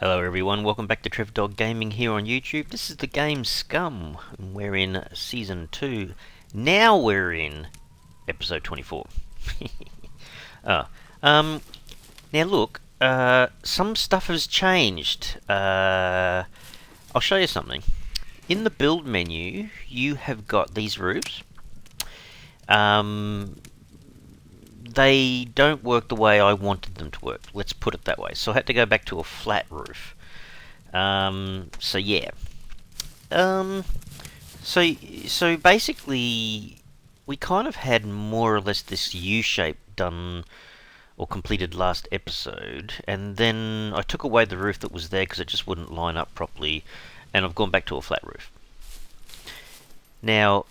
Hello everyone, welcome back to Trev Dog Gaming here on YouTube. This is the game Scum, and we're in Season 2. Now we're in Episode 24. oh, now look, some stuff has changed. I'll show you something. In the build menu, you have got these roofs. They don't work the way I wanted them to work. Let's put it that way. So I had to go back to a flat roof. So yeah. So basically, we kind of had more or less this U shape done or completed last episode, and then I took away the roof that was there because it just wouldn't line up properly, and I've gone back to a flat roof. Now,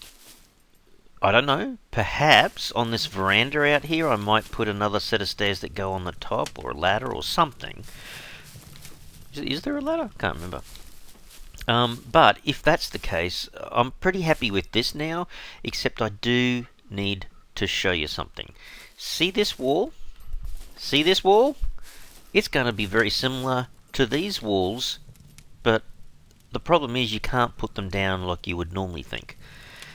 I don't know, perhaps on this veranda out here I might put another set of stairs that go on the top, or a ladder or something. Is there a ladder? Can't remember. But if that's the case, I'm pretty happy with this now, except I do need to show you something. See this wall? See this wall? It's going to be very similar to these walls, but the problem is you can't put them down like you would normally think.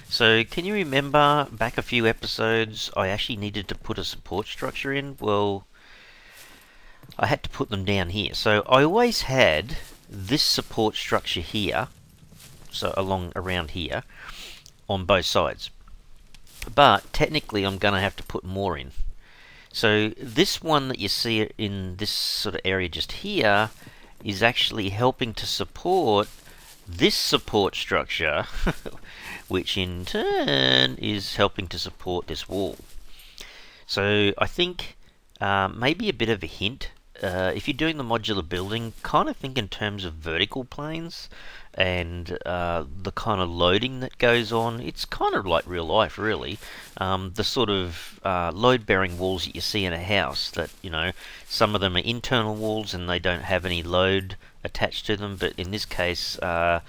So, can you remember back a few episodes I actually needed to put a support structure in? Well, I had to put them down here. So, I always had this support structure here, so along around here, on both sides. But, technically I'm going to have to put more in. So, this one that you see in this sort of area just here is actually helping to support this support structure, which in turn is helping to support this wall. So I think maybe a bit of a hint, if you're doing the modular building, kind of think in terms of vertical planes and the kind of loading that goes on. It's kind of like real life, really. The sort of load-bearing walls that you see in a house that, you know, some of them are internal walls and they don't have any load attached to them, but in this case the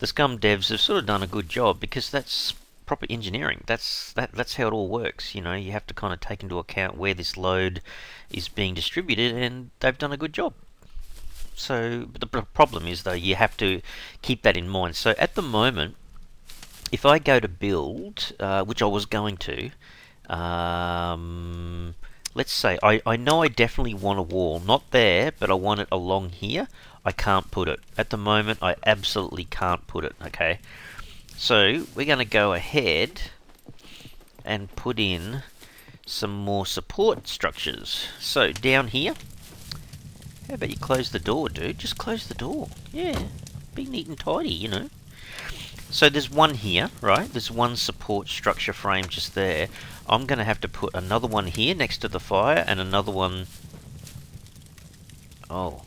Scum devs have sort of done a good job, because that's proper engineering. That's how it all works. You know, you have to kind of take into account where this load is being distributed, and they've done a good job. So the problem is, though, you have to keep that in mind. So at the moment, if I go to build, which I was going to, let's say I know I definitely want a wall, not there, but I want it along here. I can't put it. At the moment, I absolutely can't put it, okay? So, we're going to go ahead and put in some more support structures. So, down here, how about you close the door, dude? Just close the door. Yeah, be neat and tidy, you know. So, there's one here, right? There's one support structure frame just there. I'm going to have to put another one here next to the fire, and another one... Oh...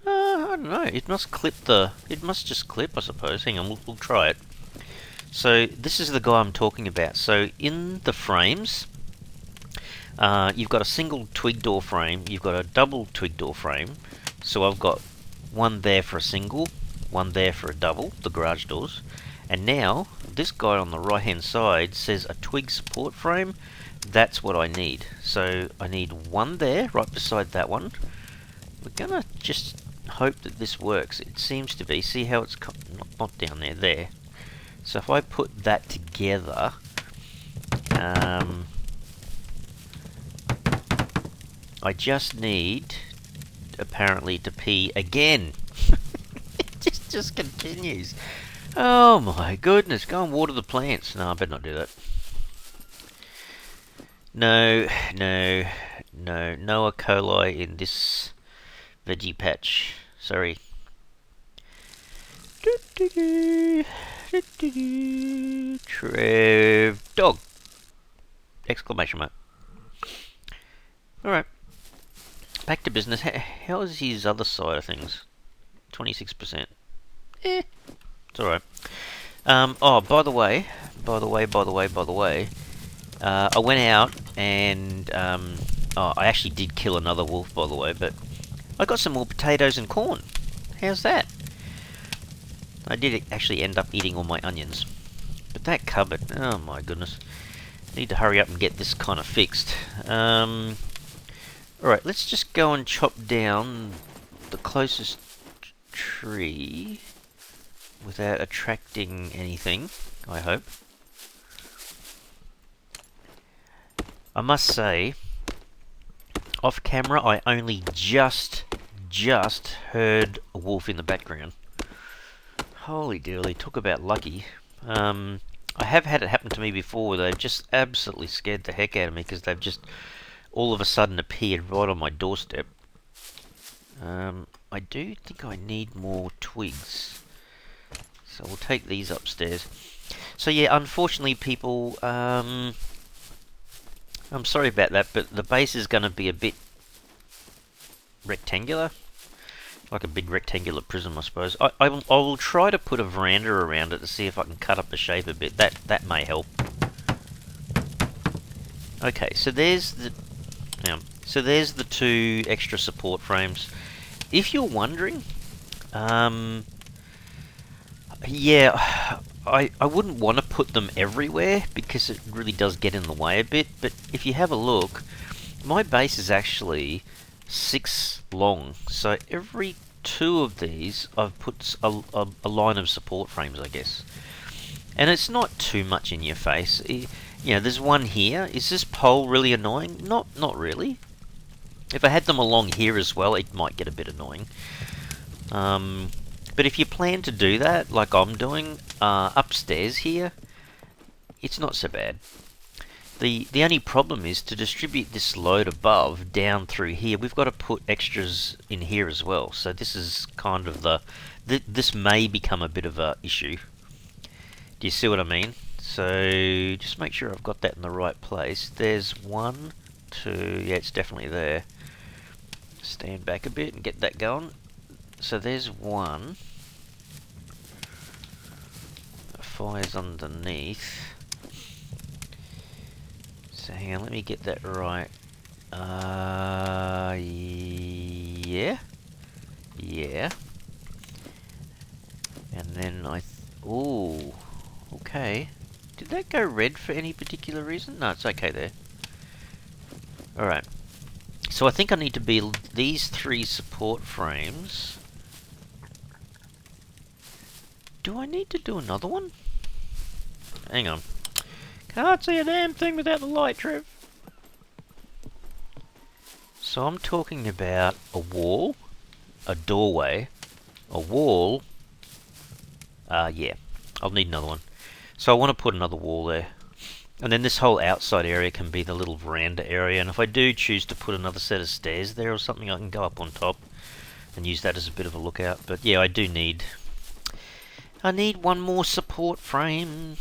I don't know. It must clip the... It must just clip, I suppose. Hang on, we'll try it. So, this is the guy I'm talking about. So, in the frames, you've got a single twig door frame. You've got a double twig door frame. So, I've got one there for a single, one there for a double, the garage doors. And now, this guy on the right-hand side says a twig support frame. That's what I need. So, I need one there, right beside that one. We're gonna just hope that this works. It seems to be. See how it's not down there, there. So if I put that together, I just need, apparently, to pee again. It just continues. Oh my goodness, go and water the plants. No, I better not do that. No E. coli in this veggie patch. Sorry. Trev Dog! Exclamation mark. Alright. Back to business. How is his other side of things? 26%. It's alright. Oh, by the way, I went out and, I actually did kill another wolf, by the way, but I got some more potatoes and corn. How's that? I did actually end up eating all my onions. But that cupboard, oh my goodness. Need to hurry up and get this kind of fixed. Alright, let's just go and chop down the closest tree without attracting anything, I hope. I must say, off camera, I only just heard a wolf in the background. Holy dooly, talk about lucky. I have had it happen to me before where they've just absolutely scared the heck out of me because they've just all of a sudden appeared right on my doorstep. I do think I need more twigs. So we'll take these upstairs. So yeah, unfortunately people, I'm sorry about that, but the base is going to be a bit rectangular. Like a big rectangular prism, I suppose. I will try to put a veranda around it to see if I can cut up the shape a bit. That may help. Okay, so there's the two extra support frames. If you're wondering, yeah, I wouldn't want to put them everywhere because it really does get in the way a bit. But if you have a look, my base is actually 6 long, so every 2 of these I've put a line of support frames, I guess, and it's not too much in your face. You know, there's one here. Is this pole really annoying? Not really. If I had them along here as well, it might get a bit annoying. But if you plan to do that, like I'm doing upstairs here, it's not so bad. The only problem is to distribute this load above down through here. We've got to put extras in here as well. So this is kind of this may become a bit of a issue. Do you see what I mean? So just make sure I've got that in the right place. There's 1, 2. Yeah, it's definitely there. Stand back a bit and get that going. So there's 1. The fire's underneath. So hang on, let me get that right. Yeah. And then ooh, okay. Did that go red for any particular reason? No, it's okay there. Alright. So I think I need to build these 3 support frames. Do I need to do another one? Hang on. Can't see a damn thing without the light, Trev. So I'm talking about a wall, a doorway, a wall. Yeah, I'll need another one. So I want to put another wall there. And then this whole outside area can be the little veranda area. And if I do choose to put another set of stairs there or something, I can go up on top and use that as a bit of a lookout. But yeah, I need 1 more support frame.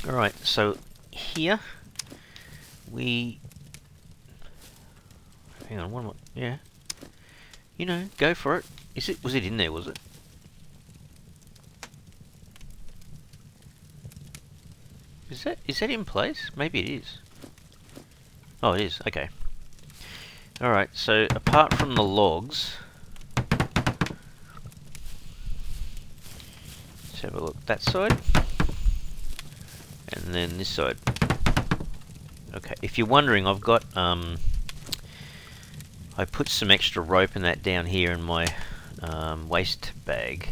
Alright, so here hang on, one more. Yeah. You know, go for it. Was it in there, was it? Is that in place? Maybe it is. Oh, it is. Okay. Alright, so apart from the logs, let's have a look that side. And then this side. Okay, if you're wondering, I've got I put some extra rope in that down here in my waste bag.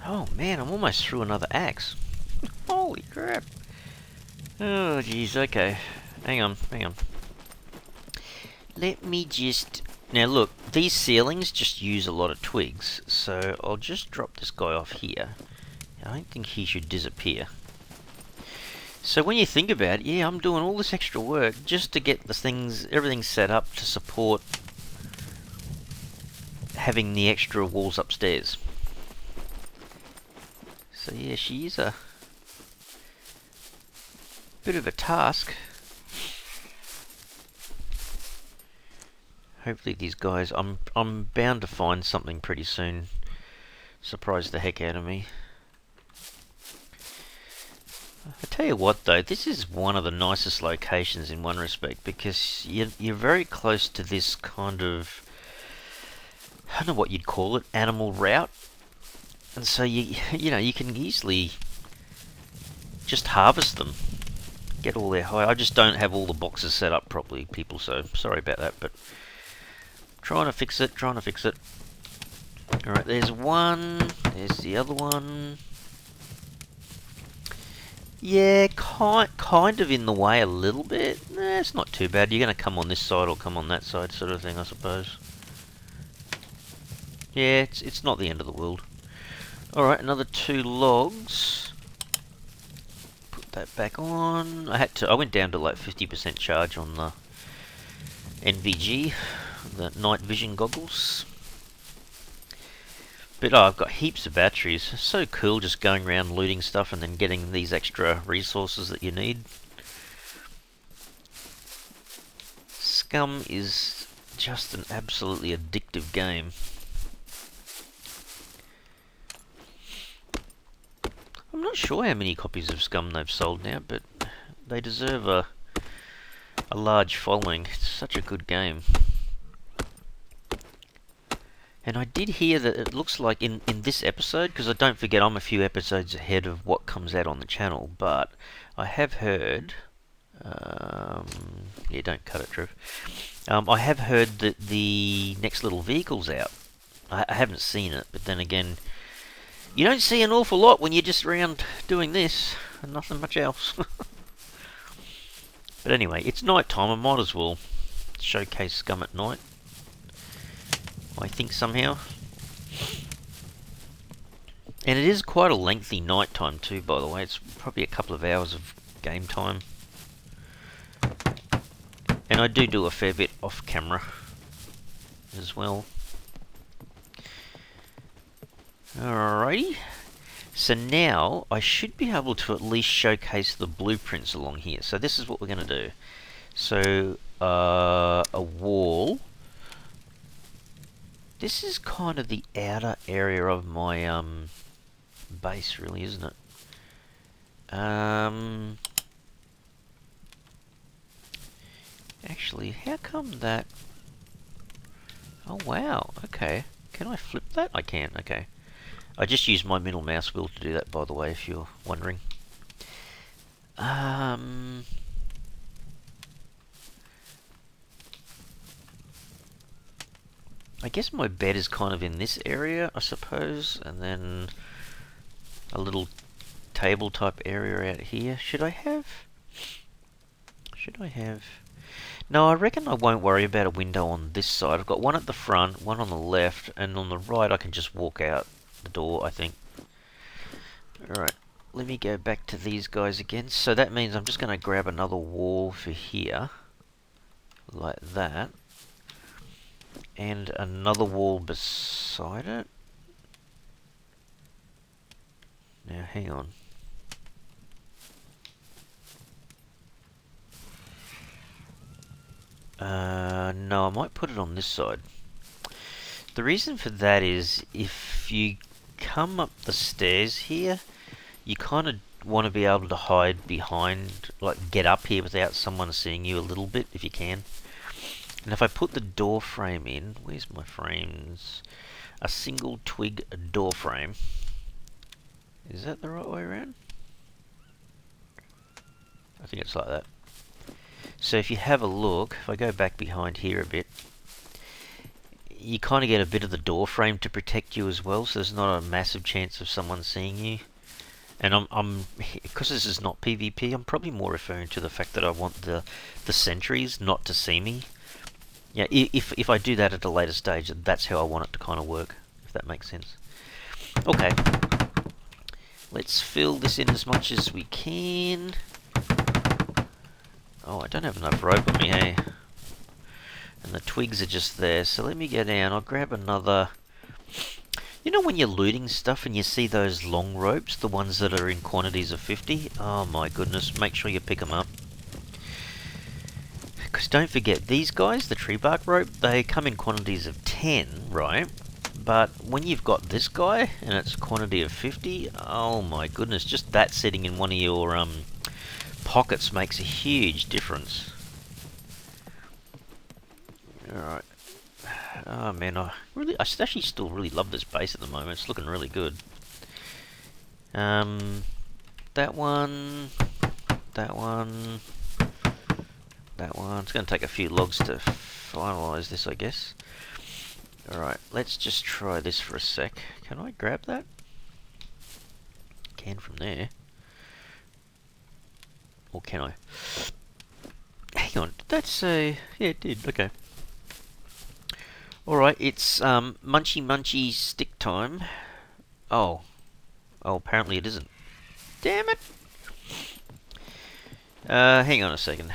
Oh man, I'm almost through another axe. Holy crap. Oh jeez, okay. Hang on. Let me just... Now look, these ceilings just use a lot of twigs, so I'll just drop this guy off here. I don't think he should disappear. So when you think about it, yeah, I'm doing all this extra work just to get everything set up to support having the extra walls upstairs. So yeah, she is a bit of a task. Hopefully these guys, I'm bound to find something pretty soon. Surprise the heck out of me. I tell you what though, this is one of the nicest locations in one respect because you're very close to this kind of, I don't know what you'd call it, animal route, and so you know you can easily just harvest them. get all their high. I just don't have all the boxes set up properly, people, so sorry about that, but trying to fix it, Alright, there's one, there's the other one. Yeah, kind of in the way a little bit. Nah, it's not too bad. You're going to come on this side or come on that side sort of thing, I suppose. Yeah, it's not the end of the world. Alright, another 2 logs. Put that back on. I went down to like 50% charge on the NVG, the night vision goggles. But I've got heaps of batteries. It's so cool just going around looting stuff and then getting these extra resources that you need. Scum is just an absolutely addictive game. I'm not sure how many copies of Scum they've sold now, but they deserve a large following. It's such a good game. And I did hear that it looks like in this episode, because I don't forget I'm a few episodes ahead of what comes out on the channel, but I have heard... yeah, don't cut it, Trev. I have heard that the next little vehicle's out. I haven't seen it, but then again, you don't see an awful lot when you're just around doing this, and nothing much else. But anyway, it's night time, I might as well showcase Scum at night. I think somehow. And it is quite a lengthy night time too, by the way. It's probably a couple of hours of game time. And I do a fair bit off camera as well. Alrighty. So now I should be able to at least showcase the blueprints along here. So this is what we're going to do. So a wall. This is kind of the outer area of my base, really, isn't it? Actually, how come that... Oh, wow, okay. Can I flip that? I can, okay. I just used my middle mouse wheel to do that, by the way, if you're wondering. I guess my bed is kind of in this area, I suppose, and then a little table type area out here. Should I have... No, I reckon I won't worry about a window on this side. I've got one at the front, one on the left, and on the right I can just walk out the door, I think. Alright, let me go back to these guys again. So that means I'm just going to grab another wall for here, like that. And another wall beside it. Now, hang on. No, I might put it on this side. The reason for that is if you come up the stairs here, you kind of want to be able to hide behind, like get up here without someone seeing you a little bit, if you can. And if I put the door frame in, where's my frames? A single twig door frame. Is that the right way around? I think it's like that. So if you have a look, if I go back behind here a bit, you kind of get a bit of the door frame to protect you as well, so there's not a massive chance of someone seeing you. And I'm because this is not PvP, I'm probably more referring to the fact that I want the sentries not to see me. Yeah, if I do that at a later stage, that's how I want it to kind of work, if that makes sense. Okay. Let's fill this in as much as we can. Oh, I don't have enough rope on me, hey? And the twigs are just there, so let me go down. I'll grab another... You know when you're looting stuff and you see those long ropes, the ones that are in quantities of 50? Oh my goodness, make sure you pick them up. Because don't forget, these guys, the tree bark rope, they come in quantities of 10, right? But when you've got this guy, and it's a quantity of 50, oh my goodness, just that sitting in one of your pockets makes a huge difference. Alright. Oh man, I actually still really love this base at the moment, it's looking really good. That one... that one. That one. It's going to take a few logs to finalise this, I guess. Alright, let's just try this for a sec. Can I grab that? Can from there. Or can I? Hang on, did that say... Yeah, it did, okay. Alright, it's munchy munchy stick time. Oh. Oh, apparently it isn't. Damn it! Hang on a second.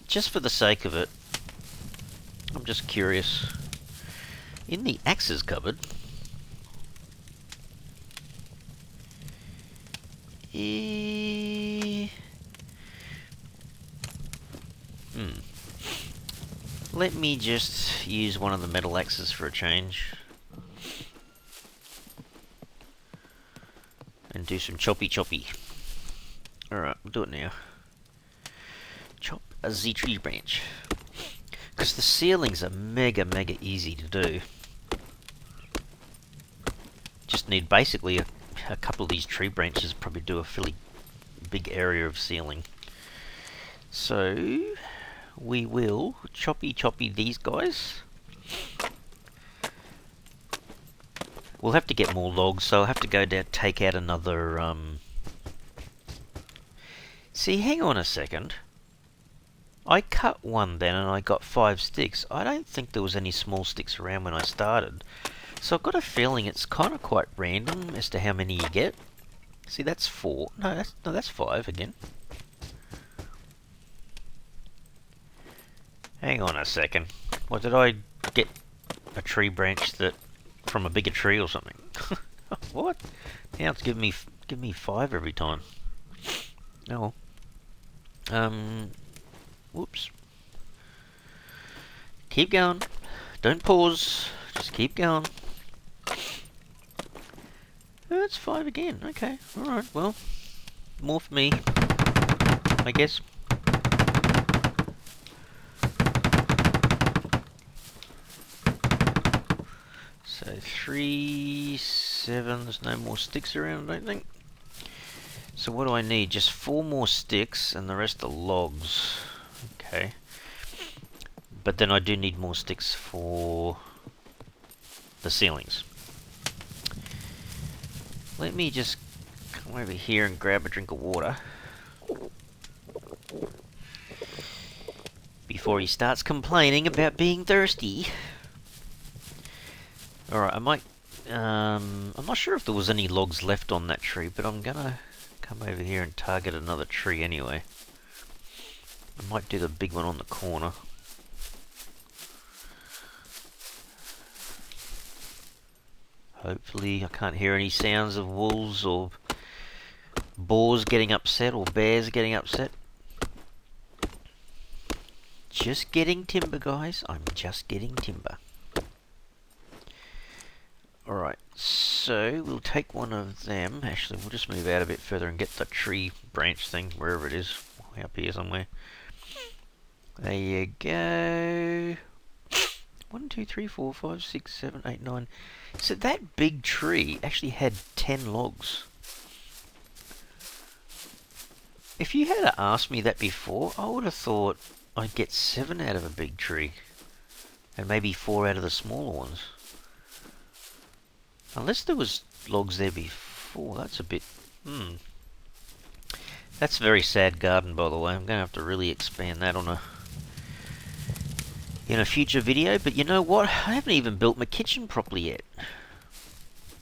Just for the sake of it, I'm just curious. In the axes cupboard... Let me just use one of the metal axes for a change. And do some choppy choppy. Alright, we'll do it now. Chop a Z tree branch. Because the ceilings are mega easy to do. Just need basically a couple of these tree branches, probably do a fairly big area of ceiling. So we will choppy these guys. We'll have to get more logs, so I'll have to go down, take out another, See, hang on a second. I cut one then and I got 5 sticks. I don't think there was any small sticks around when I started. So I've got a feeling it's kind of quite random as to how many you get. See, that's 4. No, that's 5 again. Hang on a second. What, did I get a tree branch that from a bigger tree or something? What? Now it's giving me 5 every time. Oh. Whoops. Keep going. Don't pause. Just keep going. That's 5 again. Okay. Alright, well. More for me, I guess. So 3, 7, there's no more sticks around, I don't think. So what do I need? Just 4 more sticks and the rest are logs. Okay. But then I do need more sticks for the ceilings. Let me just come over here and grab a drink of water before he starts complaining about being thirsty. Alright, I might... I'm not sure if there was any logs left on that tree, but I'm gonna come over here and target another tree anyway. I might do the big one on the corner. Hopefully I can't hear any sounds of wolves or boars getting upset or bears getting upset. Just getting timber, guys. I'm just getting timber. Alright, so we'll take one of them. Actually, we'll just move out a bit further and get the tree branch thing, wherever it is. Up here somewhere. There you go. 1, 2, 3, 4, 5, 6, 7, 8, 9. So that big tree actually had 10 logs. If you had asked me that before, I would have thought I'd get 7 out of a big tree. And maybe 4 out of the smaller ones. Unless there was logs there before, that's a bit... That's a very sad garden, by the way. I'm going to have to really expand that on in a future video. But you know what? I haven't even built my kitchen properly yet.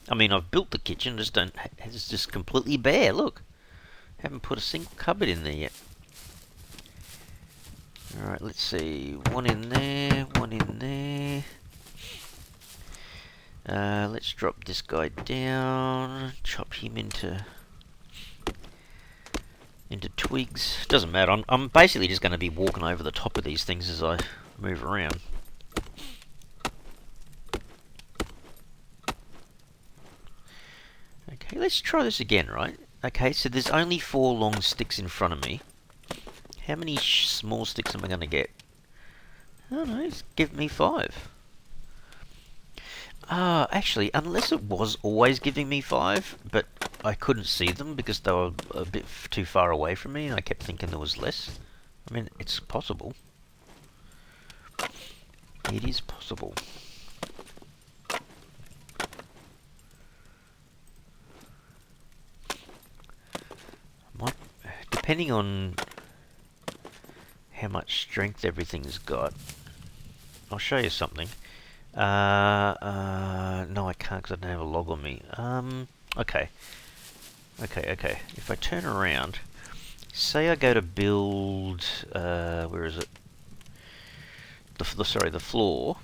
I mean, I've built the kitchen, it's just completely bare. Look, haven't put a single cupboard in there yet. All right, let's see. One in there, one in there. Let's drop this guy down, chop him into twigs. Doesn't matter. I'm basically just going to be walking over the top of these things as I move around. Okay, let's try this again, right? Okay, so there's only 4 long sticks in front of me. How many small sticks am I going to get? I don't know, it's give me 5. Actually, unless it was always giving me 5, but I couldn't see them because they were a bit too far away from me, and I kept thinking there was less. I mean, it's possible. It is possible. Depending on how much strength everything's got, I'll show you something. No, I can't because I don't have a log on me. Okay. If I turn around, say I go to build, where is it? The floor,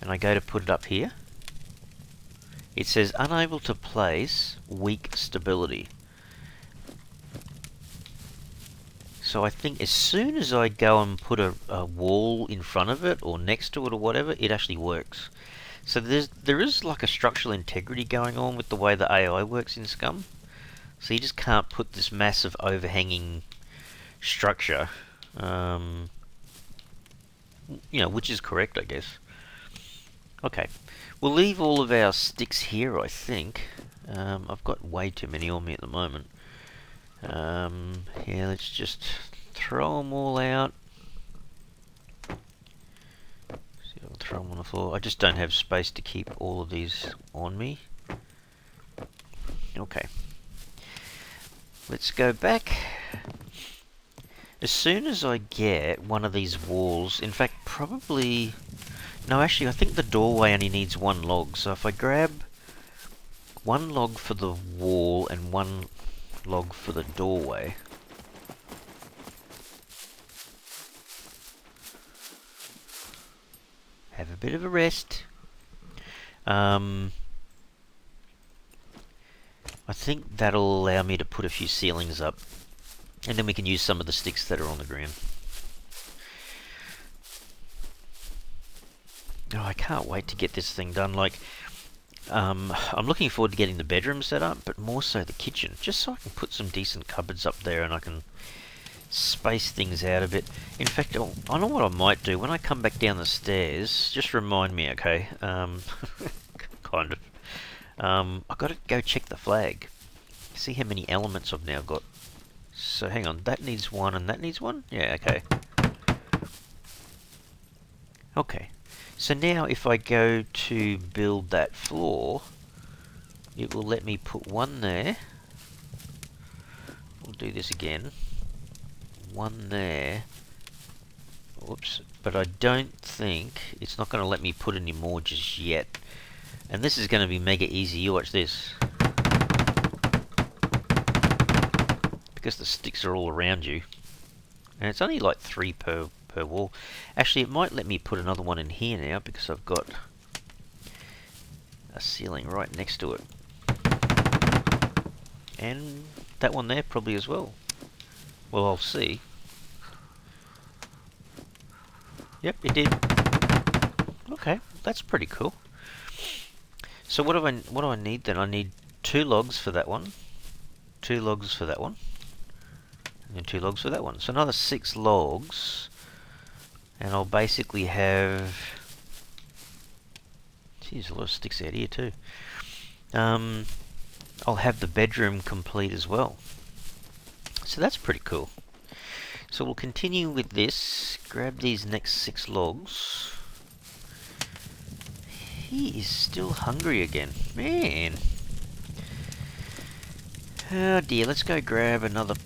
and I go to put it up here. It says unable to place, weak stability. So I think as soon as I go and put a wall in front of it or next to it or whatever, it actually works. So there is like a structural integrity going on with the way the AI works in Scum. So you just can't put this massive overhanging structure, which is correct, I guess. Okay, we'll leave all of our sticks here, I think. I've got way too many on me at the moment. Yeah, let's just throw them all out. See, I'll throw them on the floor. I just don't have space to keep all of these on me. Okay. Let's go back. As soon as I get one of these walls, in fact, probably... No, actually, I think the doorway only needs one log. So if I grab one log for the wall and one log for the doorway. Have a bit of a rest. I think that'll allow me to put a few ceilings up. And then we can use some of the sticks that are on the ground. Oh, I can't wait to get this thing done. Like, I'm looking forward to getting the bedroom set up, but more so the kitchen, just so I can put some decent cupboards up there and I can space things out a bit. In fact, I know what I might do when I come back down the stairs. Just remind me, okay? Kind of. I've got to go check the flag. See how many elements I've now got. So hang on, that needs one and that needs one? Yeah, okay. Okay. So now if I go to build that floor, it will let me put one there. We'll do this again. One there. Whoops. But I don't think it's not going to let me put any more just yet. And this is going to be mega easy. You watch this. Because the sticks are all around you. And it's only like 3 per wall. Actually, it might let me put another one in here now because I've got a ceiling right next to it. And that one there probably as well. Well, I'll see. Yep, it did. Okay, that's pretty cool. So what do I need then? I need 2 logs for that one, 2 logs for that one, and then 2 logs for that one. So another 6 logs. And I'll basically have... Geez, a lot of sticks out here too. I'll have the bedroom complete as well. So that's pretty cool. So we'll continue with this. Grab these next 6 logs. He is still hungry again. Man. Oh dear, let's go grab another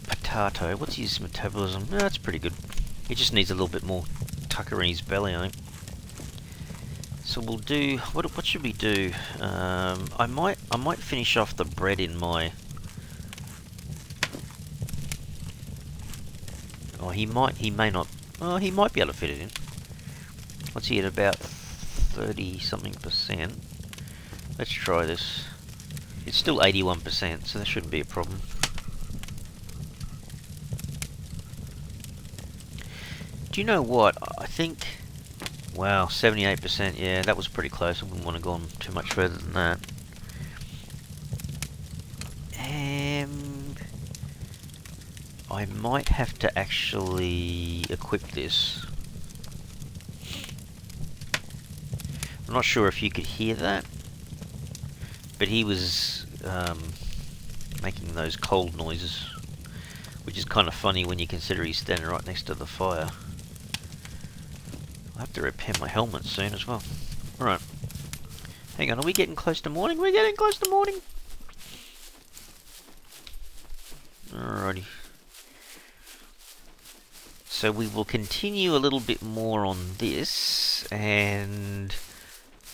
potato. What's his metabolism? No, that's pretty good. He just needs a little bit more tucker in his belly, I think. So we'll do... What should we do? I might finish off the bread in my... Oh, he may not... Oh, he might be able to fit it in. What's he at? About 30-something%. Let's try this. It's still 81%, so that shouldn't be a problem. Do you know what? I think... Wow, 78%. Yeah, that was pretty close. I wouldn't want to go on too much further than that. I might have to actually equip this. I'm not sure if you could hear that. but he was making those cold noises, which is kind of funny when you consider he's standing right next to the fire. I'll have to repair my helmet soon as well. Alright. Hang on, are we getting close to morning? We're getting close to morning! Alrighty. So we will continue a little bit more on this, and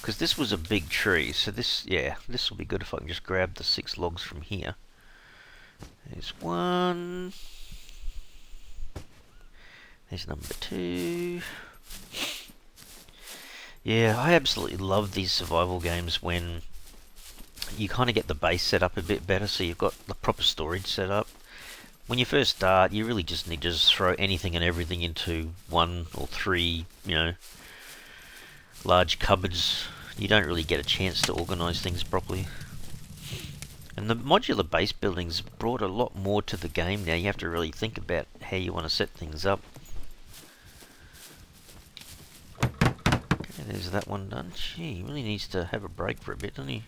because this was a big tree, so this will be good if I can just grab the 6 logs from here. There's one. There's number 2. Yeah, I absolutely love these survival games when you kind of get the base set up a bit better, so you've got the proper storage set up. When you first start, you really just need to just throw anything and everything into 1 or 3, large cupboards. You don't really get a chance to organise things properly. And the modular base building's brought a lot more to the game now. You have to really think about how you want to set things up. Okay, there's that one done. Gee, he really needs to have a break for a bit, doesn't he?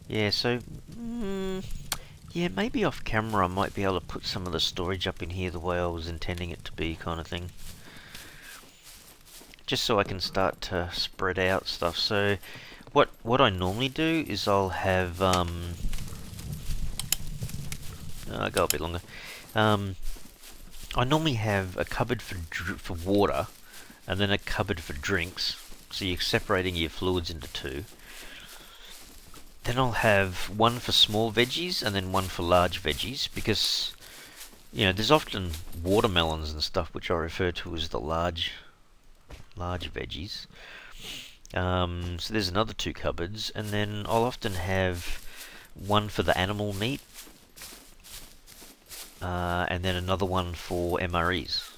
Yeah, so, yeah, maybe off camera I might be able to put some of the storage up in here the way I was intending it to be, kind of thing. Just so I can start to spread out stuff. So, what I normally do is I'll have, I'll go a bit longer. I normally have a cupboard for water, and then a cupboard for drinks. So you're separating your fluids into 2. Then I'll have one for small veggies and then one for large veggies, because there's often watermelons and stuff which I refer to as the large veggies. So there's another 2 cupboards, and then I'll often have one for the animal meat, and then another one for MREs.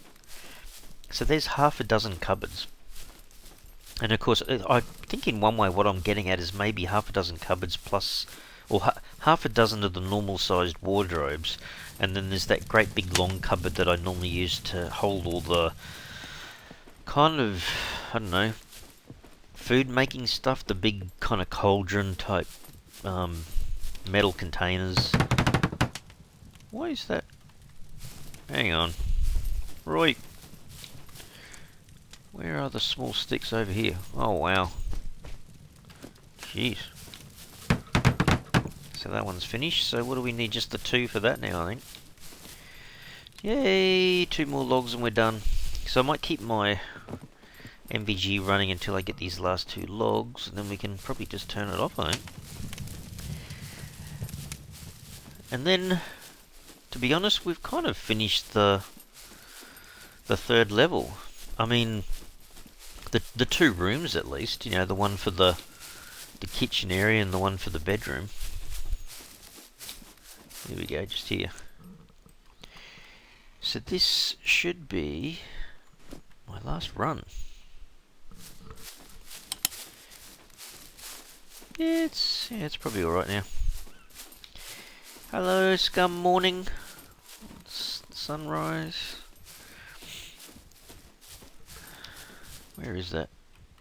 So there's half a dozen cupboards. And of course, I think in one way what I'm getting at is maybe half a dozen cupboards plus, or half a dozen of the normal sized wardrobes, and then there's that great big long cupboard that I normally use to hold all the kind of, I don't know, food making stuff, the big kind of cauldron type metal containers. Why is that? Hang on. Roy. Where are the small sticks over here? Oh, wow. Jeez. So that one's finished. So what do we need? Just the 2 for that now, I think. Yay! 2 more logs and we're done. So I might keep my MVG running until I get these last 2 logs, and then we can probably just turn it off, I think. And then, to be honest, we've kind of finished the 3rd level. I mean, the 2 rooms at least, the one for the kitchen area and the one for the bedroom. Here we go, just here. So this should be my last run. Yeah, it's probably alright now. Hello, Scum morning. It's sunrise. Where is that?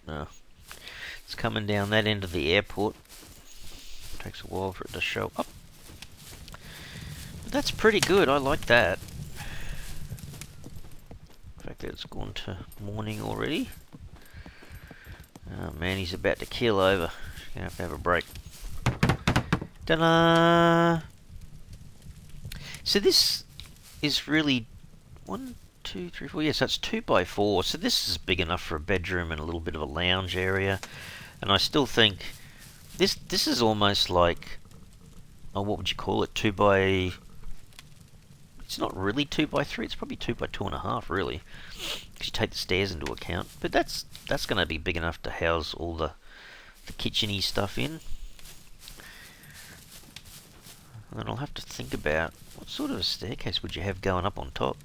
No. It's coming down that end of the airport. Takes a while for it to show up. But that's pretty good, I like that. The fact that it's gone to morning already. Oh man, he's about to keel over. He's gonna have to have a break. Ta-da! So this is really 1, 2, 3, 4. Yes, that's 2 by 4. So this is big enough for a bedroom and a little bit of a lounge area. And I still think this is almost like, oh, what would you call it? 2 by. It's not really 2 by 3. It's probably 2 by 2.5, really, because you take the stairs into account. But that's going to be big enough to house all the kitchen-y stuff in. And then I'll have to think about what sort of a staircase would you have going up on top.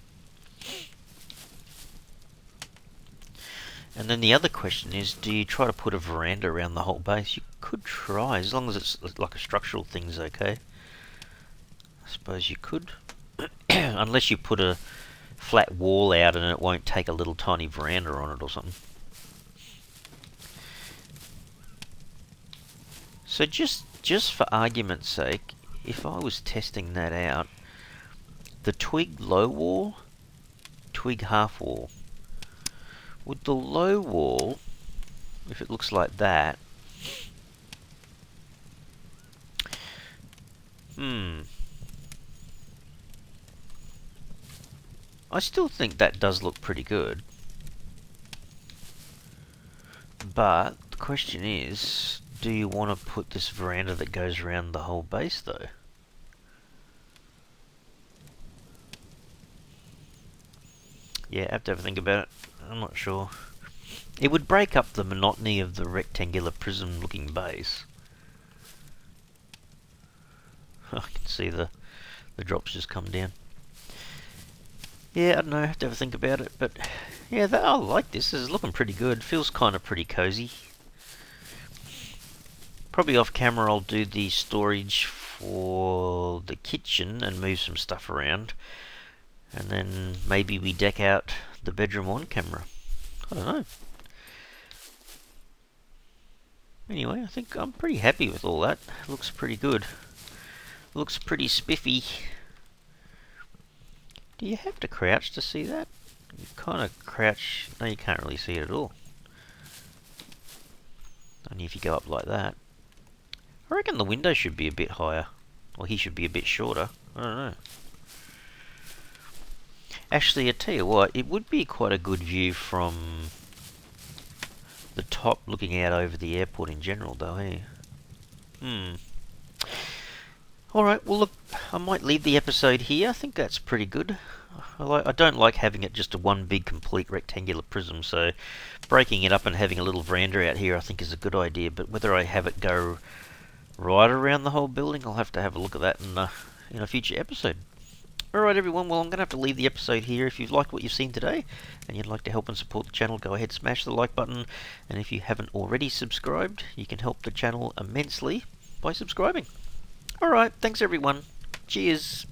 And then the other question is, do you try to put a veranda around the whole base? You could try, as long as it's like a structural thing's okay. I suppose you could. Unless you put a flat wall out and it won't take a little tiny veranda on it or something. So just for argument's sake, if I was testing that out, the twig low wall, twig half wall, would the low wall, if it looks like that, I still think that does look pretty good. But the question is, do you want to put this veranda that goes around the whole base though? Yeah, I have to have a think about it. I'm not sure. It would break up the monotony of the rectangular prism looking base. I can see the drops just come down. Yeah, I don't know, I have to have a think about it, but yeah, I like this. This is looking pretty good. Feels kind of pretty cozy. Probably off camera I'll do the storage for the kitchen and move some stuff around. And then maybe we deck out the bedroom on camera. I don't know. Anyway, I think I'm pretty happy with all that. It looks pretty good. Looks pretty spiffy. Do you have to crouch to see that? You kind of crouch. No, you can't really see it at all. Only if you go up like that. I reckon the window should be a bit higher. Or he should be a bit shorter. I don't know. Actually, I tell you what, it would be quite a good view from the top looking out over the airport in general though, hey? Alright, well look, I might leave the episode here. I think that's pretty good. I don't like having it just a one big complete rectangular prism, so breaking it up and having a little veranda out here I think is a good idea, but whether I have it go right around the whole building, I'll have to have a look at that in a future episode. Alright everyone, well I'm going to have to leave the episode here. If you've liked what you've seen today and you'd like to help and support the channel, go ahead, smash the like button, and if you haven't already subscribed, you can help the channel immensely by subscribing. Alright, thanks everyone. Cheers.